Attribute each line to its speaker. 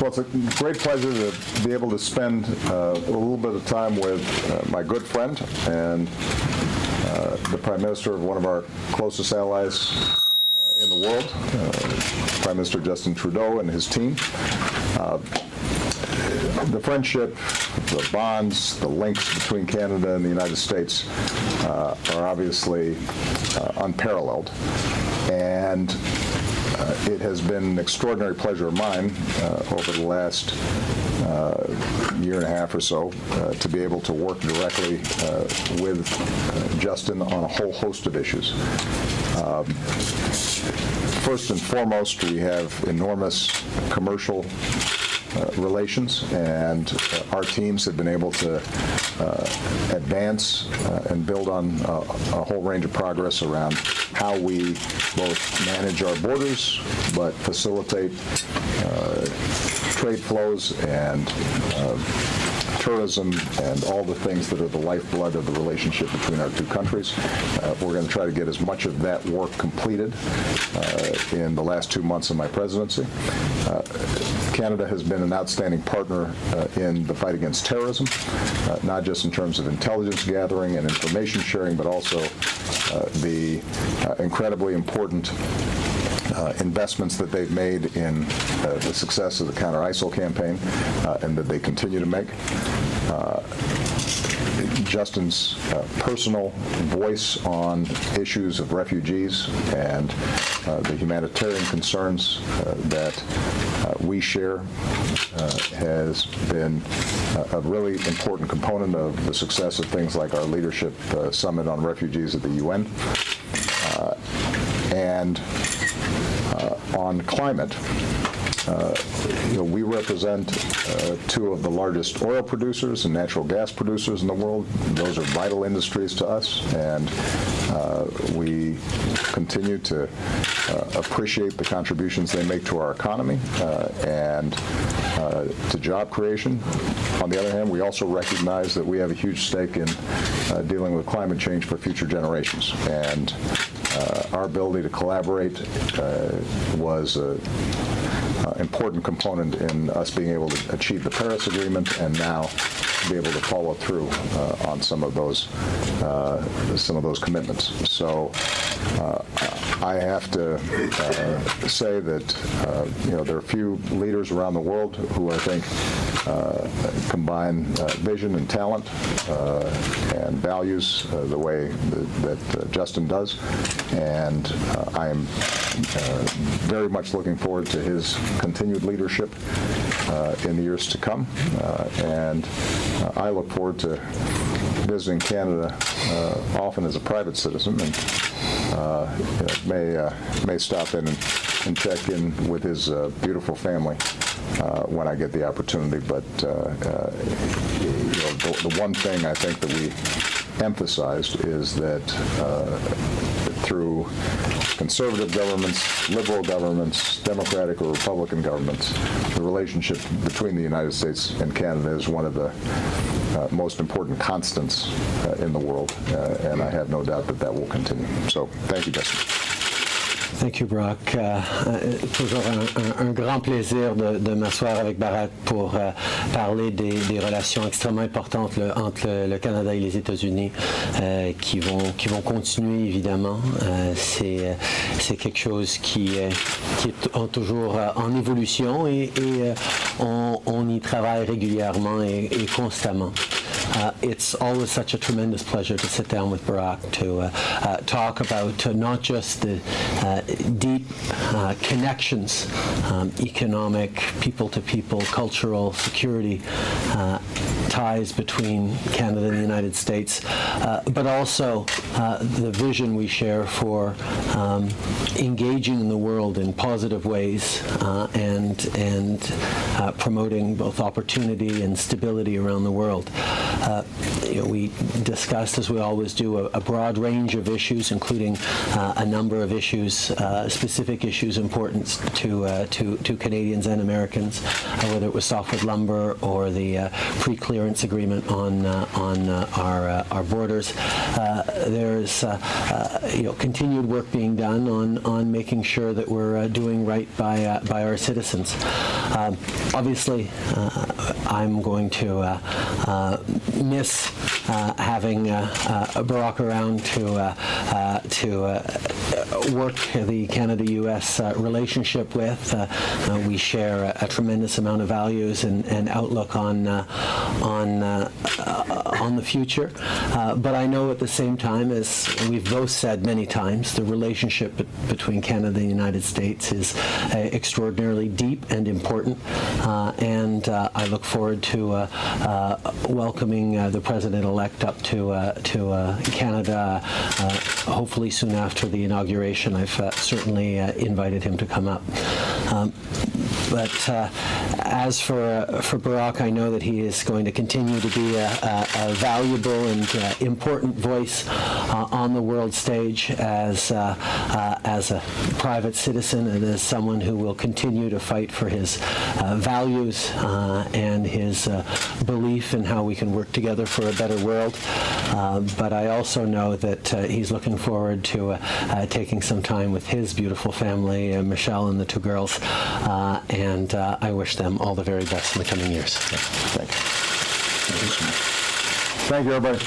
Speaker 1: Well, it's a great pleasure to be able to spend a little bit of time with my good friend and the Prime Minister of one of our closest allies in the world, Prime Minister Justin Trudeau and his team. The friendship, the bonds, the links between Canada and the United States are obviously unparalleled. And it has been an extraordinary pleasure of mine over the last year and a half or so to be able to work directly with Justin on a whole host of issues. First and foremost, we have enormous commercial relations, and our teams have been able to advance and build on a whole range of progress around how we both manage our borders but facilitate trade flows and tourism and all the things that are the lifeblood of the relationship between our two countries. We're going to try to get as much of that work completed in the last 2 months of my presidency. Canada has been an outstanding partner in the fight against terrorism, not just in terms of intelligence gathering and information sharing, but also the incredibly important investments that they've made in the success of the counter-ISIL campaign and that they continue to make. Justin's personal voice on issues of refugees and the humanitarian concerns that we share has been a really important component of the success of things like our leadership summit on refugees at the UN. And on climate, we represent two of the largest oil producers and natural gas producers in the world. Those are vital industries to us, and we continue to appreciate the contributions they make to our economy and to job creation. On the other hand, we also recognize that we have a huge stake in dealing with climate change for future generations, and our ability to collaborate was an important component in us being able to achieve the Paris Agreement and now be able to follow through on some of those commitments. So I have to say that there are few leaders around the world who I think combine vision and talent and values the way that Justin does, and I am very much looking forward to his continued leadership in the years to come, and I look forward to visiting Canada often as a private citizen, and may stop in and check in with his beautiful family when I get the opportunity. But the one thing I think that we emphasized is that through conservative governments, liberal governments, Democratic or Republican governments, the relationship between the United States and Canada is one of the most important constants in the world, and I have no doubt that that will continue. So, thank you, Justin.
Speaker 2: Thank you, Brock. Toujours un grand plaisir de m'asseoir avec Barack pour parler des relations extrêmement importantes entre le Canada et les États-Unis qui vont continuer, évidemment. C'est quelque chose qui est toujours en évolution et on y travaille régulièrement et constamment. It's always such a tremendous pleasure to sit down with Barack to talk about not just the deep connections, economic, people-to-people, cultural, security ties between Canada and the United States, but also the vision we share for engaging in the world in positive ways and promoting both opportunity and stability around the world. we discussed, as we always do, a broad range of issues, including a number of issues, specific issues important to Canadians and Americans, whether it was softwood lumber or the pre-clearance agreement on our borders. There's continued work being done on making sure that we're doing right by our citizens. Obviously, I'm going to miss having Barack around to work the Canada-U.S. relationship with. We share a tremendous amount of values and outlook on the future. But I know at the same time, as we've both said many times, the relationship between Canada and the United States is extraordinarily deep and important. And I look forward to welcoming the President-elect up to Canada, hopefully soon after the inauguration. I've certainly invited him to come up. But as for Barack, I know that he is going to continue to be a valuable and important voice on the world stage as a private citizen and as someone who will continue to fight for his values and his belief in how we can work together for a better world. But I also know that he's looking forward to taking some time with his beautiful family, Michelle and the two girls, and I wish them all the very best in the coming years.
Speaker 1: Thank you. Thank you, everybody.